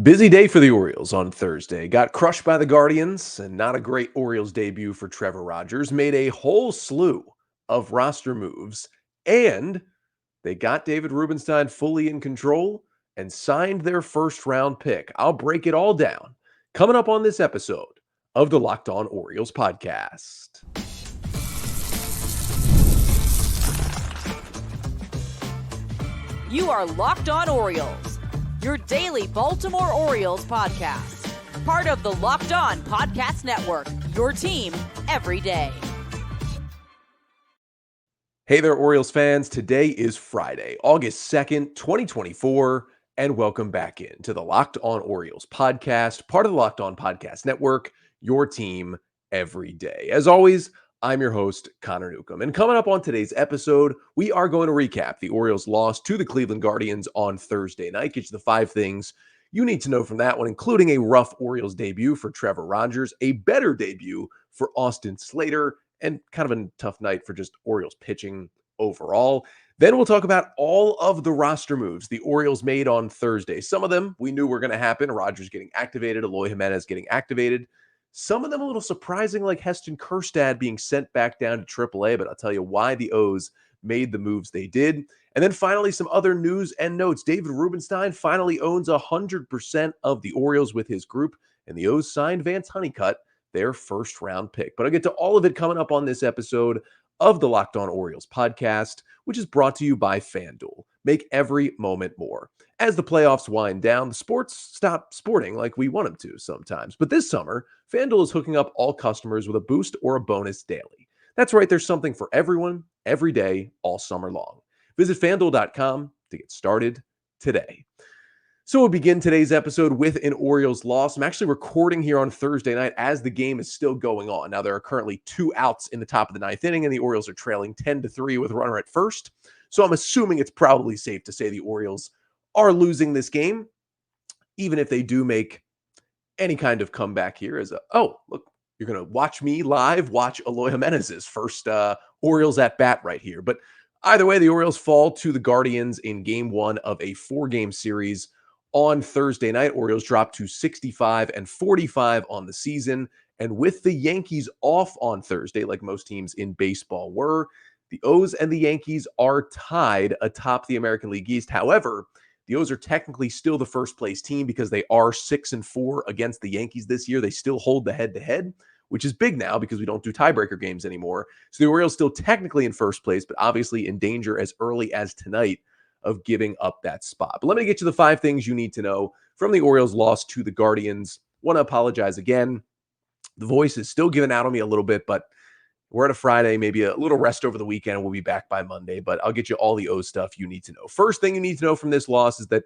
Busy day for the Orioles on Thursday. Got crushed by the Guardians, and not a great Orioles debut for Trevor Rogers. Made a whole slew of roster moves, and they got David Rubenstein fully in control and signed their first round pick. I'll break it all down coming up on this episode of the Locked On Orioles podcast. You are Locked On Orioles, your daily Baltimore Orioles podcast. Part of the Locked On Podcast Network, your team every day. Hey there, Orioles fans. Today is Friday, August 2nd, 2024, and welcome back into the Locked On Orioles podcast, part of the Locked On Podcast Network, your team every day. As always, I'm your host, Connor Newcomb. And coming up on today's episode, we are going to recap the Orioles' loss to the Cleveland Guardians on Thursday night. Get you the 5 things you need to know from that one, including a rough Orioles debut for Trevor Rogers, a better debut for Austin Slater, and kind of a tough night for just Orioles pitching overall. Then we'll talk about all of the roster moves the Orioles made on Thursday. Some of them we knew were going to happen. Rogers getting activated, Eloy Jiménez getting activated. Some of them a little surprising, like Heston Kjerstad being sent back down to AAA, but I'll tell you why the O's made the moves they did. And then finally, some other news and notes. David Rubenstein finally owns 100% of the Orioles with his group, and the O's signed Vance Honeycutt, their first round pick. But I'll get to all of it coming up on this episode of the Locked On Orioles podcast, which is brought to you by FanDuel. Make every moment more. As the playoffs wind down, the sports stop sporting like we want them to sometimes. But this summer, FanDuel is hooking up all customers with a boost or a bonus daily. That's right, there's something for everyone, every day, all summer long. Visit FanDuel.com to get started today. So we'll begin today's episode with an Orioles loss. I'm actually recording here on Thursday night as the game is still going on. Now, there are currently 2 outs in the top of the 9th inning, and the Orioles are trailing 10-3 with a runner at first. So I'm assuming it's probably safe to say the Orioles are losing this game, even if they do make any kind of comeback here as look, you're going to watch me live, watch Eloy Jiménez's first Orioles at bat right here. But either way, the Orioles fall to the Guardians in game 1 of a 4-game series. On Thursday night, Orioles dropped to 65-45 on the season. And with the Yankees off on Thursday, like most teams in baseball were, the O's and the Yankees are tied atop the American League East. However, the O's are technically still the first place team because they are 6-4 against the Yankees this year. They still hold the head-to-head, which is big now because we don't do tiebreaker games anymore. So the Orioles still technically in first place, but obviously in danger as early as tonight of giving up that spot. But let me get you the 5 things you need to know from the Orioles' loss to the Guardians. Want to apologize again. The voice is still giving out on me a little bit, but we're at a Friday, maybe a little rest over the weekend. We'll be back by Monday, but I'll get you all the O stuff you need to know. First thing you need to know from this loss is that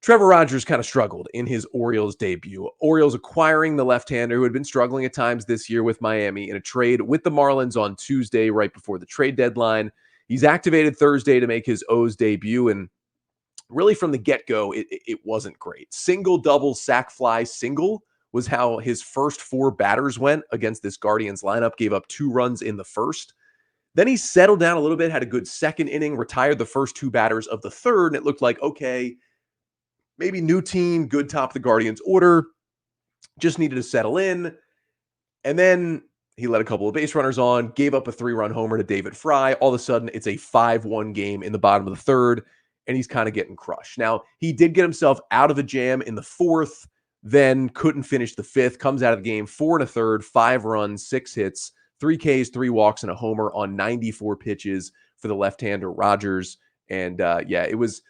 Trevor Rogers kind of struggled in his Orioles debut. Orioles acquiring the left-hander who had been struggling at times this year with Miami in a trade with the Marlins on Tuesday, right before the trade deadline. He's activated Thursday to make his O's debut, and really from the get-go, it wasn't great. Single, double, sac fly, single was how his first 4 batters went against this Guardians lineup, gave up 2 runs in the first. Then he settled down a little bit, had a good second inning, retired the first 2 batters of the third, and it looked like, okay, maybe new team, good top of the Guardians order, just needed to settle in. And then he let a couple of base runners on, gave up a 3-run homer to David Fry. All of a sudden, it's a 5-1 game in the bottom of the third, and he's kind of getting crushed. Now, he did get himself out of a jam in the 4th, then couldn't finish the 5th, comes out of the game 4 1/3, 5 runs, 6 hits, 3 Ks, 3 walks, and a homer on 94 pitches for the left-hander Rogers. And it was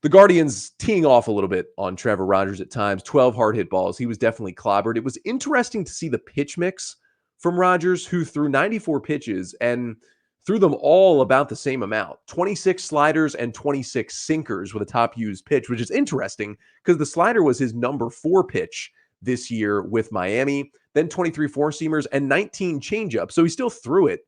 the Guardians teeing off a little bit on Trevor Rogers at times. 12 hard hit balls. He was definitely clobbered. It was interesting to see the pitch mix from Rogers, who threw 94 pitches and threw them all about the same amount. 26 sliders and 26 sinkers with a top used pitch, which is interesting because the slider was his number 4 pitch this year with Miami. Then 23 four-seamers and 19 changeups. So he still threw it.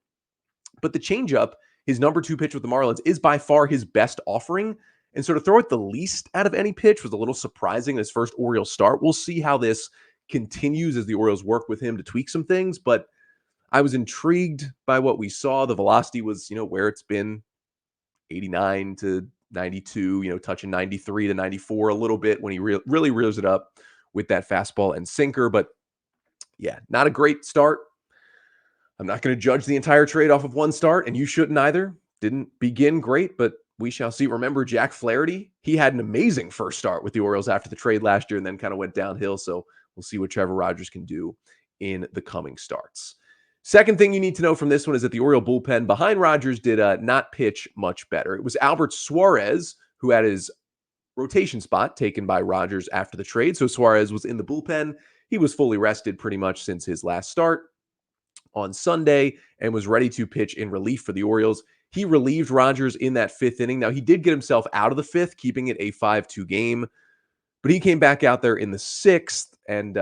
But the changeup, his number 2 pitch with the Marlins, is by far his best offering. And so to throw it the least out of any pitch was a little surprising in his first Orioles start. We'll see how this continues as the Orioles work with him to tweak some things, but I was intrigued by what we saw. The velocity was, where it's been 89 to 92, touching 93 to 94 a little bit when he really rears it up with that fastball and sinker. But yeah, not a great start. I'm not going to judge the entire trade off of one start, and you shouldn't either. Didn't begin great, but we shall see. Remember Jack Flaherty? He had an amazing first start with the Orioles after the trade last year and then kind of went downhill. So we'll see what Trevor Rogers can do in the coming starts. Second thing you need to know from this one is that the Oriole bullpen behind Rogers did not pitch much better. It was Albert Suarez who had his rotation spot taken by Rogers after the trade. So Suarez was in the bullpen. He was fully rested pretty much since his last start on Sunday and was ready to pitch in relief for the Orioles. He relieved Rogers in that fifth inning. Now, he did get himself out of the fifth, keeping it a 5-2 game, but he came back out there in the sixth and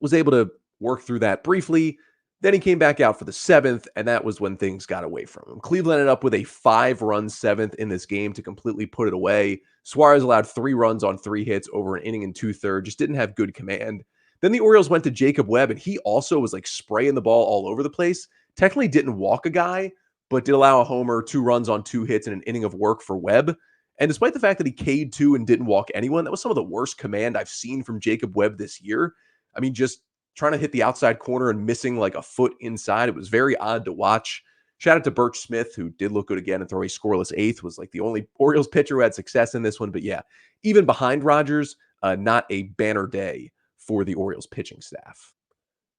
was able to work through that briefly. Then he came back out for the seventh, and that was when things got away from him. Cleveland ended up with a 5-run seventh in this game to completely put it away. Suarez allowed 3 runs on 3 hits over an inning and 2/3, just didn't have good command. Then the Orioles went to Jacob Webb, and he also was like spraying the ball all over the place. Technically didn't walk a guy, but did allow a homer, 2 runs on 2 hits, and an inning of work for Webb. And despite the fact that he K'd 2 and didn't walk anyone, that was some of the worst command I've seen from Jacob Webb this year. I mean, just trying to hit the outside corner and missing like a foot inside. It was very odd to watch. Shout out to Birch Smith, who did look good again and throw a scoreless eighth, was like the only Orioles pitcher who had success in this one. But yeah, even behind Rogers, not a banner day for the Orioles pitching staff.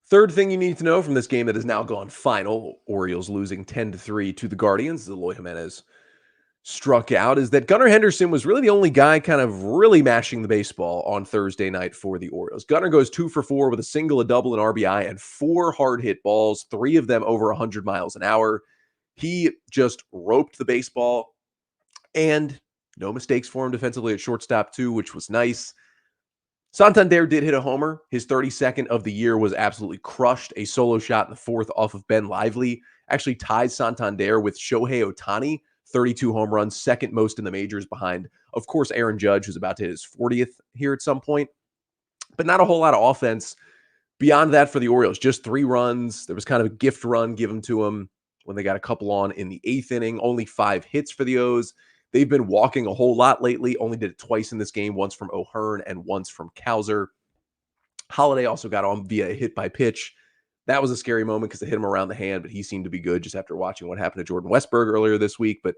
Third thing you need to know from this game that has now gone final, Orioles losing 10-3 to the Guardians, Eloy Jiménez struck out, is that Gunnar Henderson was really the only guy kind of really mashing the baseball on Thursday night for the Orioles. Gunnar goes 2 for 4 with a single, a double, an RBI, and 4 hard hit balls, 3 of them over 100 miles an hour. He just roped the baseball, and no mistakes for him defensively at shortstop too, which was nice. Santander did hit a homer. His 32nd of the year was absolutely crushed. A solo shot in the fourth off of Ben Lively actually ties Santander with Shohei Ohtani, 32 home runs, second most in the majors behind, of course, Aaron Judge, who's about to hit his 40th here at some point. But not a whole lot of offense beyond that for the Orioles. Just 3 runs. There was kind of a gift run given to them when they got a couple on in the 8th inning. Only 5 hits for the O's. They've been walking a whole lot lately. Only did it twice in this game, once from O'Hearn and once from Cowser. Holiday also got on via a hit by pitch. That was a scary moment because they hit him around the hand, but he seemed to be good just after watching what happened to Jordan Westberg earlier this week. But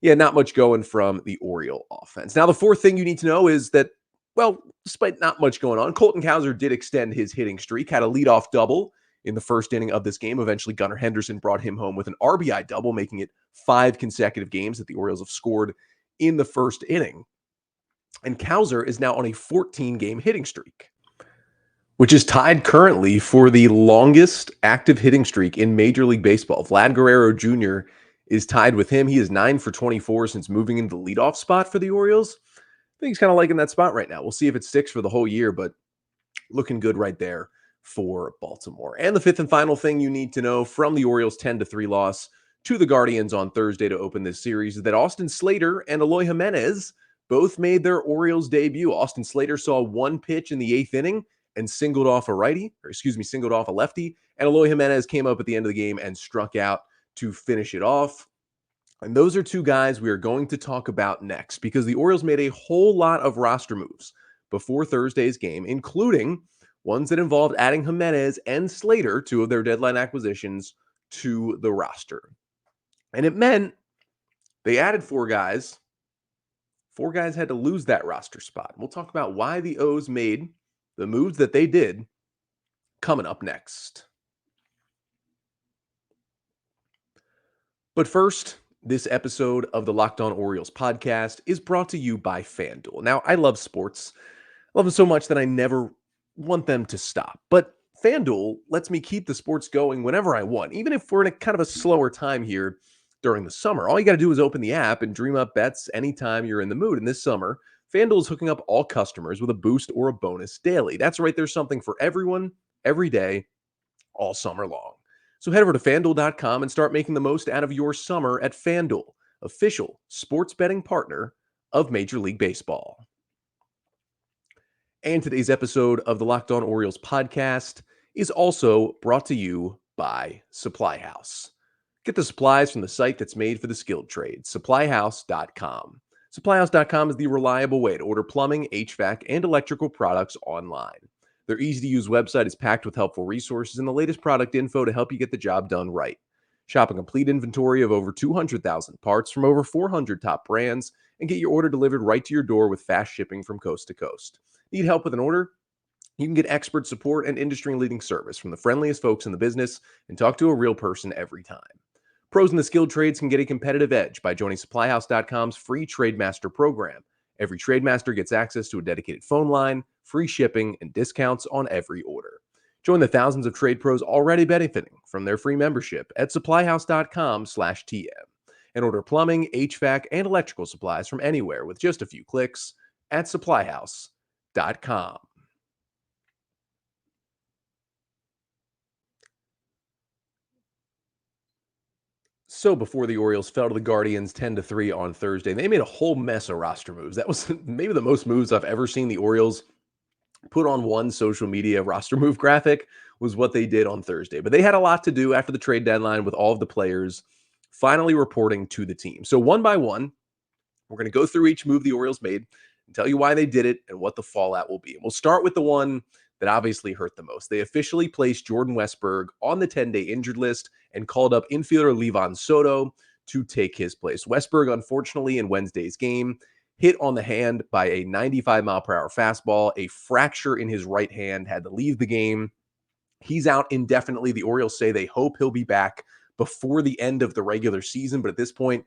yeah, not much going from the Oriole offense. Now, the fourth thing you need to know is that, well, despite not much going on, Colton Cowser did extend his hitting streak, had a leadoff double in the first inning of this game. Eventually, Gunnar Henderson brought him home with an RBI double, making it 5 consecutive games that the Orioles have scored in the first inning. And Cowser is now on a 14-game hitting streak, which is tied currently for the longest active hitting streak in Major League Baseball. Vlad Guerrero Jr. is tied with him. He is 9 for 24 since moving into the leadoff spot for the Orioles. I think he's kind of liking that spot right now. We'll see if it sticks for the whole year, but looking good right there for Baltimore. And the fifth and final thing you need to know from the Orioles' 10-3 loss to the Guardians on Thursday to open this series is that Austin Slater and Eloy Jiménez both made their Orioles debut. Austin Slater saw 1 pitch in the 8th inning and singled off a lefty. And Eloy Jiménez came up at the end of the game and struck out to finish it off. And those are 2 guys we are going to talk about next because the Orioles made a whole lot of roster moves before Thursday's game, including ones that involved adding Jiménez and Slater, 2 of their deadline acquisitions, to the roster. And it meant they added 4 guys. 4 guys had to lose that roster spot. We'll talk about why the O's made the moves that they did coming up next. But first, this episode of the Locked On Orioles podcast is brought to you by FanDuel. Now, I love sports. I love them so much that I never want them to stop. But FanDuel lets me keep the sports going whenever I want, even if we're in a kind of a slower time here during the summer. All you got to do is open the app and dream up bets anytime you're in the mood. And this summer, FanDuel is hooking up all customers with a boost or a bonus daily. That's right. There's something for everyone, every day, all summer long. So head over to FanDuel.com and start making the most out of your summer at FanDuel, official sports betting partner of Major League Baseball. And today's episode of the Locked On Orioles podcast is also brought to you by Supply House. Get the supplies from the site that's made for the skilled trades, supplyhouse.com. Supplyhouse.com is the reliable way to order plumbing, HVAC, and electrical products online. Their easy to use website is packed with helpful resources and the latest product info to help you get the job done right. Shop a complete inventory of over 200,000 parts from over 400 top brands and get your order delivered right to your door with fast shipping from coast to coast. Need help with an order? You can get expert support and industry-leading service from the friendliest folks in the business and talk to a real person every time. Pros in the skilled trades can get a competitive edge by joining SupplyHouse.com's free TradeMaster program. Every TradeMaster gets access to a dedicated phone line, free shipping, and discounts on every order. Join the thousands of trade pros already benefiting from their free membership at SupplyHouse.com/TM and order plumbing, HVAC, and electrical supplies from anywhere with just a few clicks at SupplyHouse.com. So before the Orioles fell to the Guardians 10-3 on Thursday, they made a whole mess of roster moves. That was maybe the most moves I've ever seen the Orioles put on one social media roster move graphic was what they did on Thursday. But they had a lot to do after the trade deadline with all of the players finally reporting to the team. So one by one, we're going to go through each move the Orioles made and tell you why they did it and what the fallout will be. And we'll start with the one that obviously hurt the most. They officially placed Jordan Westberg on the 10-day injured list and called up infielder Livan Soto to take his place. Westberg, unfortunately, in Wednesday's game, hit on the hand by a 95-mile-per-hour fastball, a fracture in his right hand, had to leave the game. He's out indefinitely. The Orioles say they hope he'll be back before the end of the regular season, but at this point,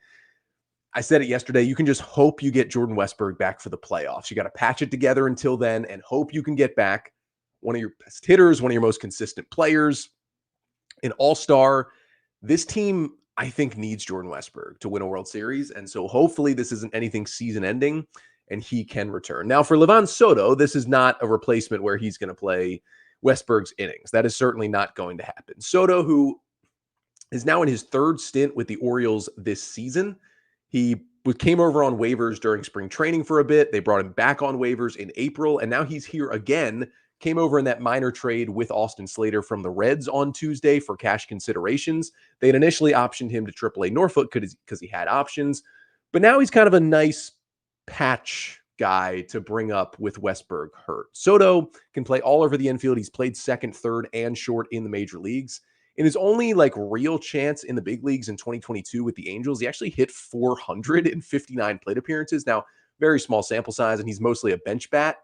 I said it yesterday, you can just hope you get Jordan Westberg back for the playoffs. You got to patch it together until then and hope you can get back one of your best hitters, one of your most consistent players, an all-star. This team, I think, needs Jordan Westberg to win a World Series, and so hopefully this isn't anything season-ending, and he can return. Now, for Livan Soto, this is not a replacement where he's going to play Westberg's innings. That is certainly not going to happen. Soto, who is now in his third stint with the Orioles this season, he came over on waivers during spring training for a bit. They brought him back on waivers in April, and now he's here again. Came over in that minor trade with Austin Slater from the Reds on Tuesday for cash considerations. They had initially optioned him to AAA Norfolk because he had options, but now he's kind of a nice patch guy to bring up with Westberg hurt. Soto can play all over the infield. He's played second, third, and short in the major leagues. In his only real chance in the big leagues in 2022 with the Angels, he actually hit 459 plate appearances. Now, very small sample size, and he's mostly a bench bat,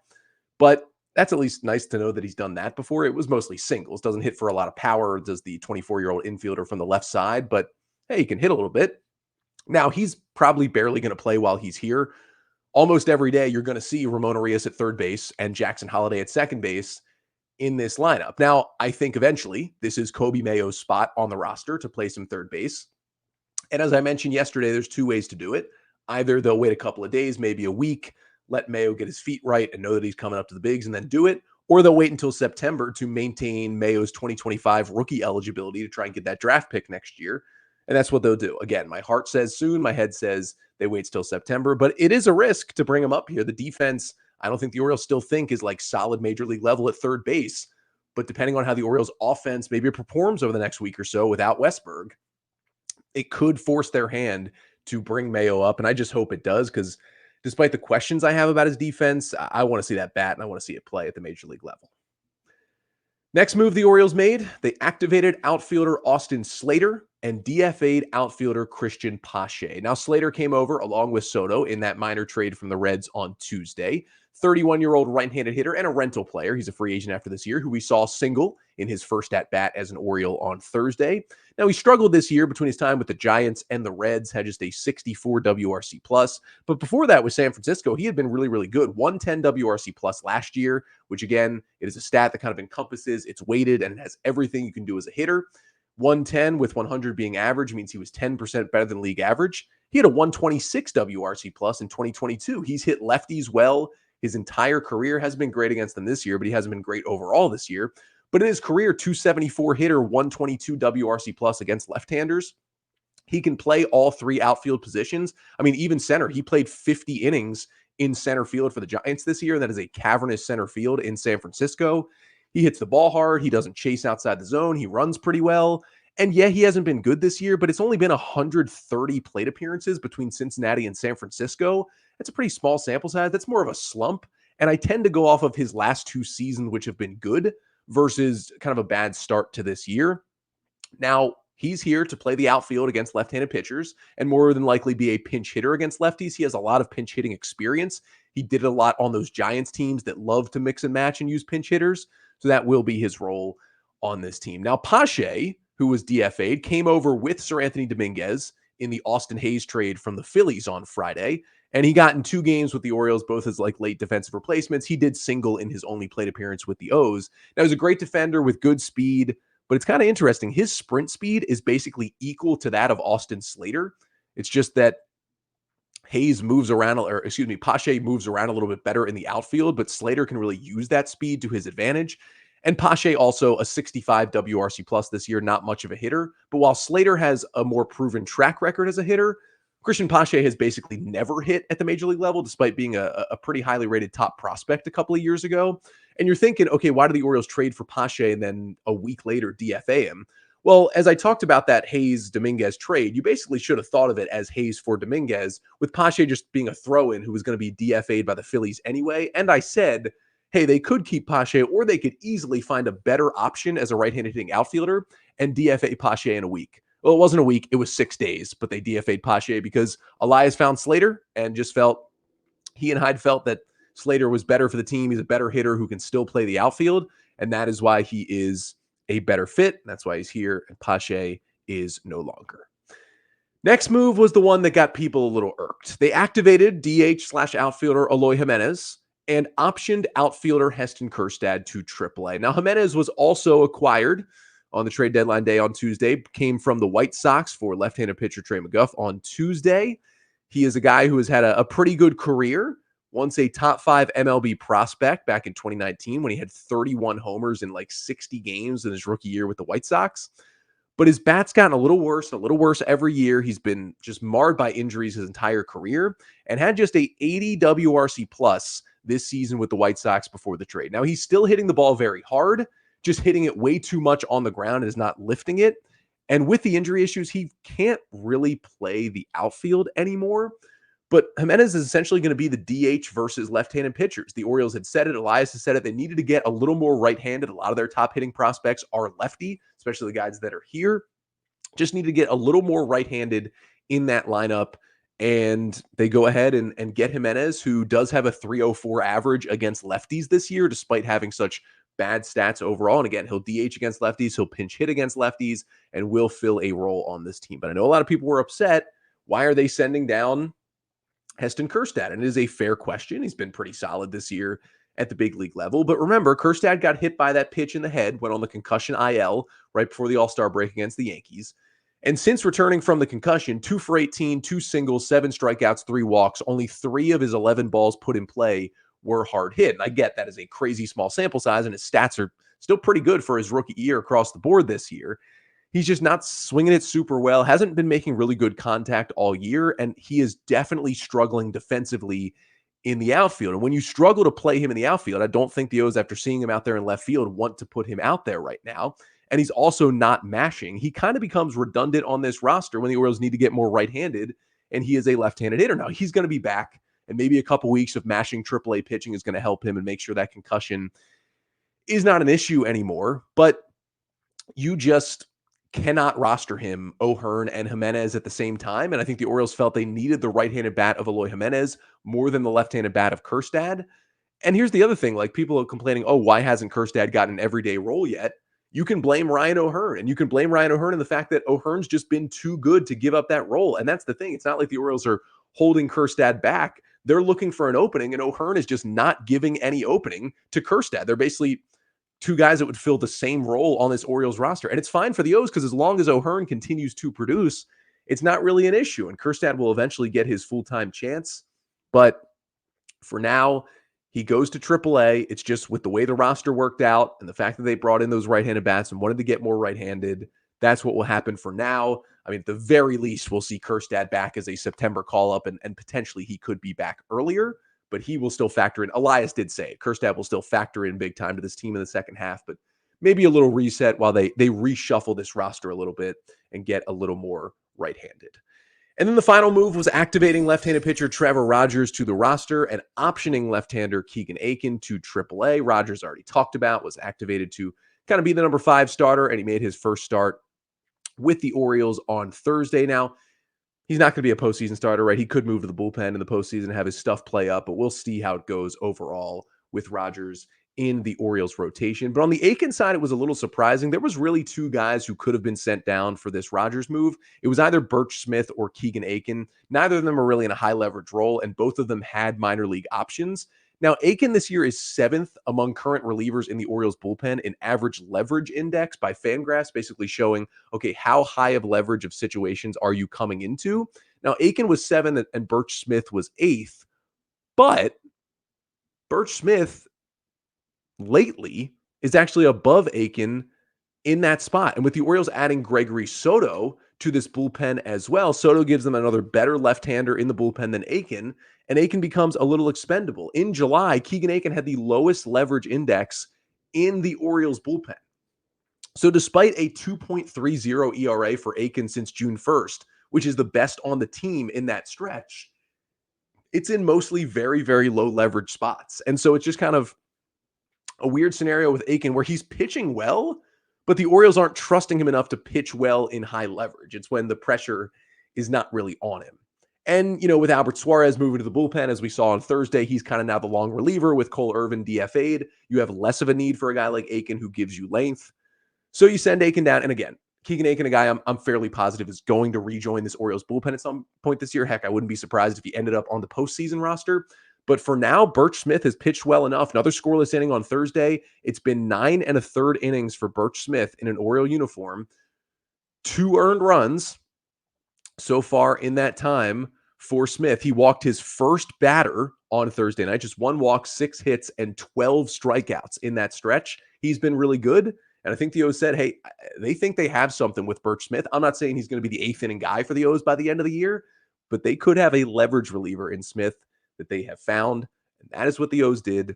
but that's at least nice to know that he's done that before. It was mostly singles. Doesn't hit for a lot of power, does the 24-year-old infielder from the left side, but hey, he can hit a little bit. Now, he's probably barely going to play while he's here. Almost every day, you're going to see Ramon Arias at third base and Jackson Holliday at second base in this lineup. Now, I think eventually this is Kobe Mayo's spot on the roster to place him third base. And as I mentioned yesterday, there's two ways to do it. Either they'll wait a couple of days, maybe a week, let Mayo get his feet right and know that he's coming up to the bigs and then do it, or they'll wait until September to maintain Mayo's 2025 rookie eligibility to try and get that draft pick next year. And that's what they'll do. Again, my heart says soon, my head says they wait till September, but it is a risk to bring him up here. The defense, I don't think the Orioles still think is solid major league level at third base, but depending on how the Orioles offense maybe performs over the next week or so without Westberg, it could force their hand to bring Mayo up. And I just hope it does, because despite the questions I have about his defense, I want to see that bat and I want to see it play at the major league level. Next move the Orioles made, they activated outfielder Austin Slater and DFA'd outfielder Christian Pache. Now, Slater came over along with Soto in that minor trade from the Reds on Tuesday. 31-year-old right-handed hitter and a rental player. He's a free agent after this year, who we saw single in his first at-bat as an Oriole on Thursday. Now, he struggled this year between his time with the Giants and the Reds, had just a 64 WRC plus. But before that with San Francisco, he had been really, really good. 110 WRC plus last year, which again, it is a stat that kind of encompasses, it's weighted, and it has everything you can do as a hitter. 110 with 100 being average means he was 10% better than league average. He had a 126 WRC plus in 2022. He's hit lefties well. His entire career has been great against them this year, but he hasn't been great overall this year. But in his career, 274 hitter, 122 WRC plus against left-handers. He can play all three outfield positions. I mean, even center. He played 50 innings in center field for the Giants this year. That is a cavernous center field in San Francisco. He hits the ball hard. He doesn't chase outside the zone. He runs pretty well. And yeah, he hasn't been good this year, but it's only been 130 plate appearances between Cincinnati and San Francisco. That's a pretty small sample size. That's more of a slump. And I tend to go off of his last 2 seasons, which have been good, versus kind of a bad start to this year. Now, he's here to play the outfield against left-handed pitchers and more than likely be a pinch hitter against lefties. He has a lot of pinch hitting experience. He did it a lot on those Giants teams that love to mix and match and use pinch hitters. So that will be his role on this team. Now, Pache, who was DFA'd, came over with Sir Anthony Dominguez in the Austin Hayes trade from the Phillies on Friday. And he got in 2 games with the Orioles, both as like late defensive replacements. He did single in his only plate appearance with the O's. Now, he's a great defender with good speed, but it's kind of interesting. His sprint speed is basically equal to that of Austin Slater. It's just that Pache moves around a little bit better in the outfield, but Slater can really use that speed to his advantage. And Pache also a 65 WRC plus this year, not much of a hitter. But while Slater has a more proven track record as a hitter, Christian Pache has basically never hit at the major league level, despite being a pretty highly rated top prospect a couple of years ago. And you're thinking, okay, why did the Orioles trade for Pache and then a week later DFA him? Well, as I talked about that Hayes-Dominguez trade, you basically should have thought of it as Hayes for Dominguez, with Pache just being a throw-in who was going to be DFA'd by the Phillies anyway. And I said, hey, they could keep Pache, or they could easily find a better option as a right-handed hitting outfielder and DFA Pache in a week. Well, it wasn't a week, it was 6 days, but they DFA'd Pache because Elias found Slater and just felt, he and Hyde felt that Slater was better for the team. He's a better hitter who can still play the outfield, and that is why he is a better fit. That's why he's here, and Pache is no longer. Next move was the one that got people a little irked. They activated DH/outfielder Eloy Jiménez and optioned outfielder Heston Kjerstad to AAA. Now, Jimenez was also acquired on the trade deadline day on Tuesday, came from the White Sox for left-handed pitcher Trey McGuff on Tuesday. He is a guy who has had a pretty good career, once a top 5 MLB prospect back in 2019 when he had 31 homers in like 60 games in his rookie year with the White Sox. But his bat's gotten a little worse every year. He's been just marred by injuries his entire career and had just a 80 WRC plus this season with the White Sox before the trade. Now, he's still hitting the ball very hard, just hitting it way too much on the ground and is not lifting it. And with the injury issues, he can't really play the outfield anymore. But Jimenez is essentially going to be the DH versus left-handed pitchers. The Orioles had said it. Elias has said it. They needed to get a little more right-handed. A lot of their top hitting prospects are lefty, especially the guys that are here. Just need to get a little more right-handed in that lineup. And they go ahead and get Jimenez, who does have a 304 average against lefties this year, despite having such bad stats overall. And again, he'll DH against lefties, he'll pinch hit against lefties, and will fill a role on this team. But I know a lot of people were upset. Why are they sending down Heston Kjerstad? And it is a fair question. He's been pretty solid this year at the big league level. But remember, Kjerstad got hit by that pitch in the head, went on the concussion IL right before the All-Star break against the Yankees. And since returning from the concussion, 2 for 18, 2 singles, 7 strikeouts, 3 walks, only 3 of his 11 balls put in play were hard hit. And I get that is a crazy small sample size, and his stats are still pretty good for his rookie year across the board this year. He's just not swinging it super well, hasn't been making really good contact all year, and he is definitely struggling defensively in the outfield. And when you struggle to play him in the outfield, I don't think the O's, after seeing him out there in left field, want to put him out there right now. And he's also not mashing. He kind of becomes redundant on this roster when the Orioles need to get more right-handed, and he is a left-handed hitter. Now, he's going to be back, and maybe a couple weeks of mashing AAA pitching is going to help him and make sure that concussion is not an issue anymore. But you just cannot roster him, O'Hearn and Jimenez at the same time. And I think the Orioles felt they needed the right-handed bat of Eloy Jiménez more than the left-handed bat of Kjerstad. And here's the other thing, like, people are complaining, oh, why hasn't Kjerstad gotten an everyday role yet? You can blame Ryan O'Hearn, and you can blame Ryan O'Hearn in the fact that O'Hearn's just been too good to give up that role. And that's the thing. It's not like the Orioles are holding Kjerstad back. They're looking for an opening, and O'Hearn is just not giving any opening to Kjerstad. They're basically two guys that would fill the same role on this Orioles roster. And it's fine for the O's because as long as O'Hearn continues to produce, it's not really an issue. And Kjerstad will eventually get his full-time chance. But for now, he goes to AAA. It's just with the way the roster worked out and the fact that they brought in those right-handed bats and wanted to get more right-handed, that's what will happen for now. I mean, at the very least, we'll see Kjerstad back as a September call-up, and potentially he could be back earlier, but he will still factor in. Elias did say it. Kjerstad will still factor in big time to this team in the second half, but maybe a little reset while they reshuffle this roster a little bit and get a little more right-handed. And then the final move was activating left-handed pitcher Trevor Rogers to the roster and optioning left-hander Keegan Akin to AAA. Rogers already talked about, was activated to kind of be the number 5 starter, and he made his first start with the Orioles on Thursday. Now, he's not going to be a postseason starter, right? He could move to the bullpen in the postseason and have his stuff play up, but we'll see how it goes overall with Rogers in the Orioles rotation. But on the Aiken side, it was a little surprising. There was really 2 guys who could have been sent down for this Rogers move. It was either Birch Smith or Keegan Aiken. Neither of them are really in a high leverage role, and both of them had minor league options. Now, Aiken this year is 7th among current relievers in the Orioles bullpen in average leverage index by Fangraphs, basically showing, okay, how high of leverage of situations are you coming into? Now, Aiken was 7th and Birch Smith was 8th, but Birch Smith lately is actually above Aiken in that spot. And with the Orioles adding Gregory Soto to this bullpen as well, Soto gives them another better left-hander in the bullpen than Aiken, and Aiken becomes a little expendable. In July, Keegan Aiken had the lowest leverage index in the Orioles bullpen. So despite a 2.30 ERA for Aiken since June 1st, which is the best on the team in that stretch, it's in mostly very, very low leverage spots. And so it's just kind of a weird scenario with Aiken where he's pitching well, but the Orioles aren't trusting him enough to pitch well in high leverage. It's when the pressure is not really on him. And, with Albert Suarez moving to the bullpen, as we saw on Thursday, he's kind of now the long reliever with Cole Irvin DFA'd. You have less of a need for a guy like Aiken who gives you length. So you send Aiken down. And again, Keegan Aiken, a guy I'm fairly positive is going to rejoin this Orioles bullpen at some point this year. Heck, I wouldn't be surprised if he ended up on the postseason roster. But for now, Birch Smith has pitched well enough. Another scoreless inning on Thursday. It's been 9 1/3 innings for Birch Smith in an Oriole uniform. 2 earned runs so far in that time for Smith. He walked his first batter on Thursday night. Just 1 walk, 6 hits, and 12 strikeouts in that stretch. He's been really good. And I think the O's said, hey, they think they have something with Birch Smith. I'm not saying he's going to be the 8th inning guy for the O's by the end of the year, but they could have a leverage reliever in Smith that they have found. And that is what the O's did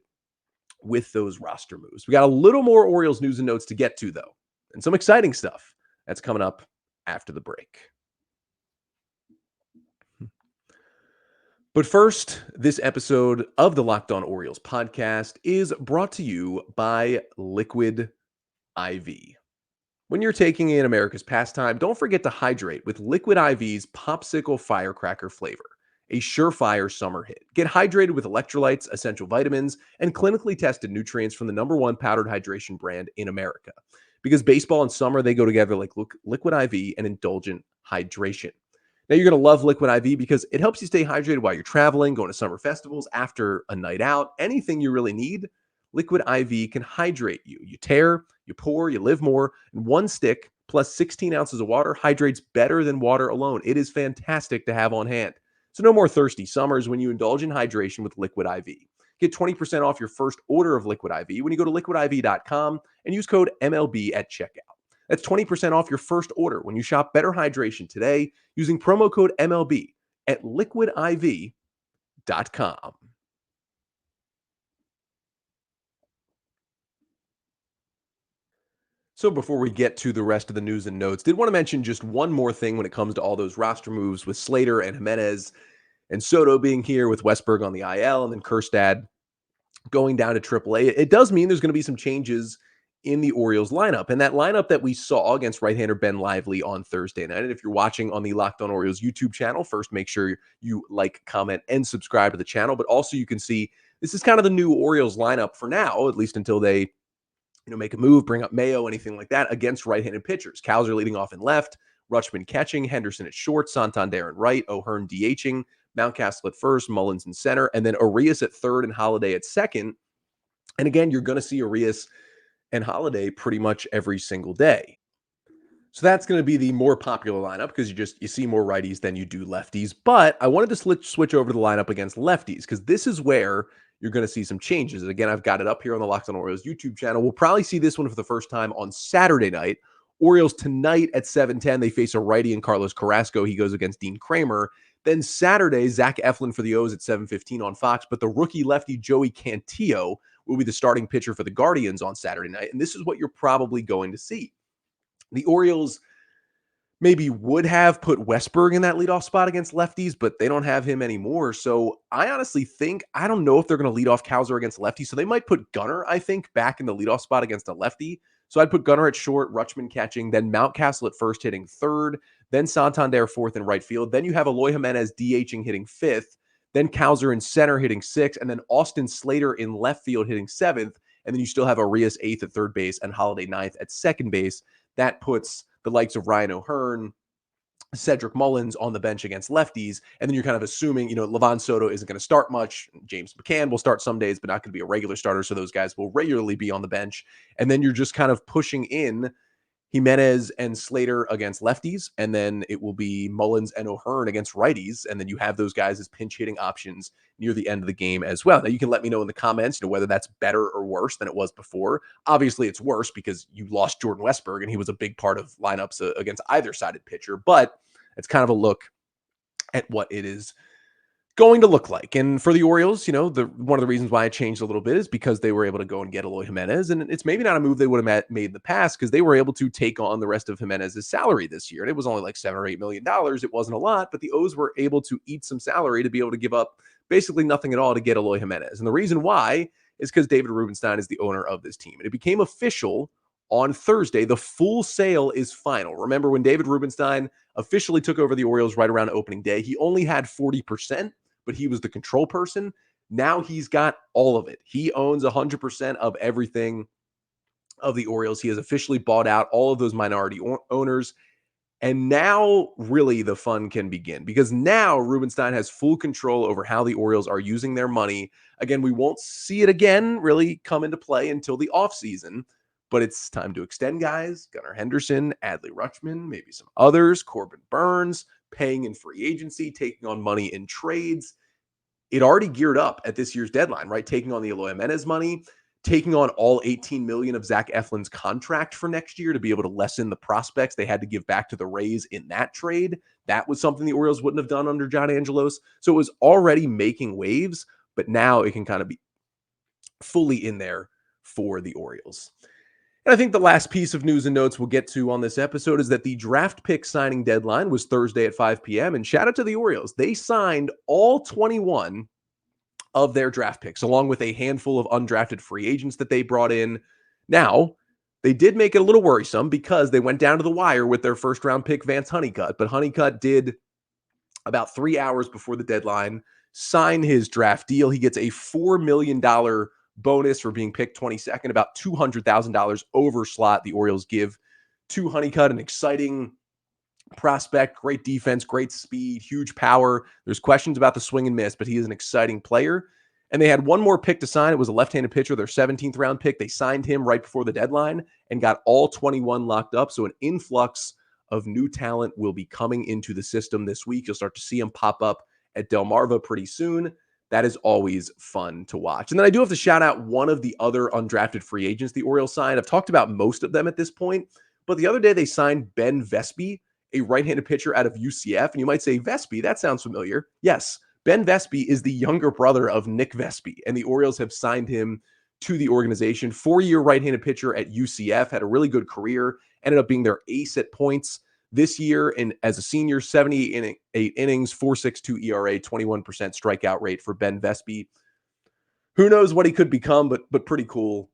with those roster moves. We got a little more Orioles news and notes to get to, though, and some exciting stuff that's coming up after the break. But first, this episode of the Locked On Orioles podcast is brought to you by Liquid IV. When you're taking in America's pastime, don't forget to hydrate with Liquid IV's Popsicle Firecracker flavor, a surefire summer hit. Get hydrated with electrolytes, essential vitamins, and clinically tested nutrients from the #1 powdered hydration brand in America. Because baseball and summer, they go together like Liquid IV and indulgent hydration. Now, you're going to love Liquid IV because it helps you stay hydrated while you're traveling, going to summer festivals, after a night out, anything you really need. Liquid IV can hydrate you. You tear, you pour, you live more. And 1 stick plus 16 ounces of water hydrates better than water alone. It is fantastic to have on hand. So no more thirsty summers when you indulge in hydration with Liquid IV. Get 20% off your first order of Liquid IV when you go to liquidiv.com and use code MLB at checkout. That's 20% off your first order when you shop Better Hydration today using promo code MLB at liquidiv.com. So before we get to the rest of the news and notes, did want to mention just one more thing when it comes to all those roster moves with Slater and Jimenez and Soto being here with Westberg on the IL and then Kjerstad going down to AAA. It does mean there's going to be some changes in the Orioles lineup. And that lineup that we saw against right-hander Ben Lively on Thursday night. And if you're watching on the Locked On Orioles YouTube channel, first make sure you like, comment, and subscribe to the channel. But also you can see this is kind of the new Orioles lineup for now, at least until they make a move, bring up Mayo, anything like that, against right-handed pitchers. Cowser leading off in left, Rutschman catching, Henderson at short, Santander in right, O'Hearn DHing, Mountcastle at first, Mullins in center, and then Arias at third and Holiday at second. And again, you're going to see Arias and Holiday pretty much every single day. So that's going to be the more popular lineup because you see more righties than you do lefties. But I wanted to switch over to the lineup against lefties because this is where you're going to see some changes. And again, I've got it up here on the Locked On Orioles YouTube channel. We'll probably see this one for the first time on Saturday night. Orioles tonight at 7:10, they face a righty in Carlos Carrasco. He goes against Dean Kramer. Then Saturday, Zach Eflin for the O's at 7:15 on Fox. But the rookie lefty Joey Cantillo will be the starting pitcher for the Guardians on Saturday night. And this is what you're probably going to see. The Orioles maybe would have put Westberg in that leadoff spot against lefties, but they don't have him anymore. So I honestly think, I don't know if they're going to lead off Cowser against lefties. So they might put Gunnar, I think, back in the leadoff spot against a lefty. So I'd put Gunnar at short, Rutschman catching, then Mountcastle at first hitting third, then Santander fourth in right field. Then you have Eloy Jiménez DHing hitting fifth, then Cowser in center hitting sixth, and then Austin Slater in left field hitting seventh. And then you still have Arias eighth at third base and Holiday ninth at second base. That puts the likes of Ryan O'Hearn, Cedric Mullins on the bench against lefties. And then you're kind of assuming, Livan Soto isn't going to start much. James McCann will start some days, but not going to be a regular starter. So those guys will regularly be on the bench. And then you're just kind of pushing in Jimenez and Slater against lefties. And then it will be Mullins and O'Hearn against righties. And then you have those guys as pinch hitting options near the end of the game as well. Now you can let me know in the comments, whether that's better or worse than it was before. Obviously it's worse because you lost Jordan Westberg and he was a big part of lineups against either sided pitcher, but it's kind of a look at what it is going to look like. And for the Orioles, one of the reasons why I changed a little bit is because they were able to go and get Eloy Jiménez. And it's maybe not a move they would have made in the past because they were able to take on the rest of Jimenez's salary this year. And it was only like $7 or $8 million. It wasn't a lot, but the O's were able to eat some salary to be able to give up basically nothing at all to get Eloy Jiménez. And the reason why is because David Rubenstein is the owner of this team. And it became official on Thursday. The full sale is final. Remember when David Rubenstein officially took over the Orioles right around opening day, he only had 40%, but he was the control person. Now he's got all of it. He owns 100% of everything of the Orioles. He has officially bought out all of those minority owners. And now really the fun can begin because now Rubenstein has full control over how the Orioles are using their money. Again, we won't see it again really come into play until the offseason, but it's time to extend guys. Gunnar Henderson, Adley Rutschman, maybe some others, Corbin Burns, paying in free agency, taking on money in trades. It already geared up at this year's deadline, right? Taking on the Eloy Jiménez money, taking on all $18 million of Zach Eflin's contract for next year to be able to lessen the prospects they had to give back to the Rays in that trade. That was something the Orioles wouldn't have done under John Angelos. So it was already making waves, but now it can kind of be fully in there for the Orioles. And I think the last piece of news and notes we'll get to on this episode is that the draft pick signing deadline was Thursday at 5 p.m. And shout out to the Orioles. They signed all 21 of their draft picks, along with a handful of undrafted free agents that they brought in. Now, they did make it a little worrisome because they went down to the wire with their first round pick, Vance Honeycutt. But Honeycutt did, about 3 hours before the deadline, sign his draft deal. He gets a $4 million bonus for being picked 22nd, about $200,000 over slot the Orioles give to Honeycutt, an exciting prospect, great defense, great speed, huge power. There's questions about the swing and miss, but he is an exciting player. And they had one more pick to sign. It was a left-handed pitcher, their 17th round pick. They signed him right before the deadline and got all 21 locked up. So an influx of new talent will be coming into the system this week. You'll start to see them pop up at Delmarva pretty soon. That is always fun to watch. And then I do have to shout out one of the other undrafted free agents the Orioles signed. I've talked about most of them at this point, but the other day they signed Ben Vespi, a right-handed pitcher out of UCF. And you might say, Vespi, that sounds familiar. Yes, Ben Vespi is the younger brother of Nick Vespi, and the Orioles have signed him to the organization. 4-year right-handed pitcher at UCF, had a really good career, ended up being their ace at points this year, and as a senior, 78 innings, 4.62 ERA, 21% strikeout rate for Ben Vespi. Who knows what he could become, but pretty cool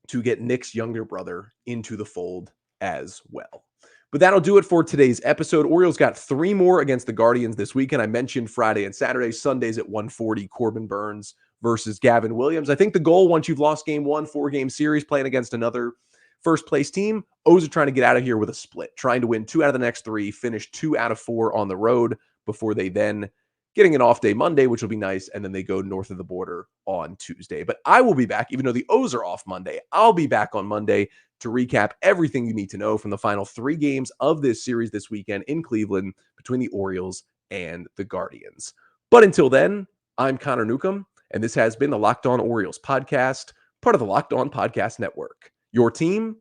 to get Nick's younger brother into the fold as well. But that'll do it for today's episode. Orioles got 3 more against the Guardians this weekend. I mentioned Friday and Saturday. Sundays at 1:40, Corbin Burns versus Gavin Williams. I think the goal, once you've lost game 1, 4-game series playing against another first-place team, O's are trying to get out of here with a split, trying to win 2 out of the next 3, finish 2 out of 4 on the road before they then getting an off day Monday, which will be nice, and then they go north of the border on Tuesday. But I will be back, even though the O's are off Monday. I'll be back on Monday to recap everything you need to know from the final 3 games of this series this weekend in Cleveland between the Orioles and the Guardians. But until then, I'm Connor Newcomb, and this has been the Locked On Orioles podcast, part of the Locked On Podcast Network. Your team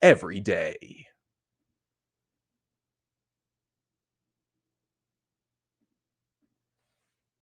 every day.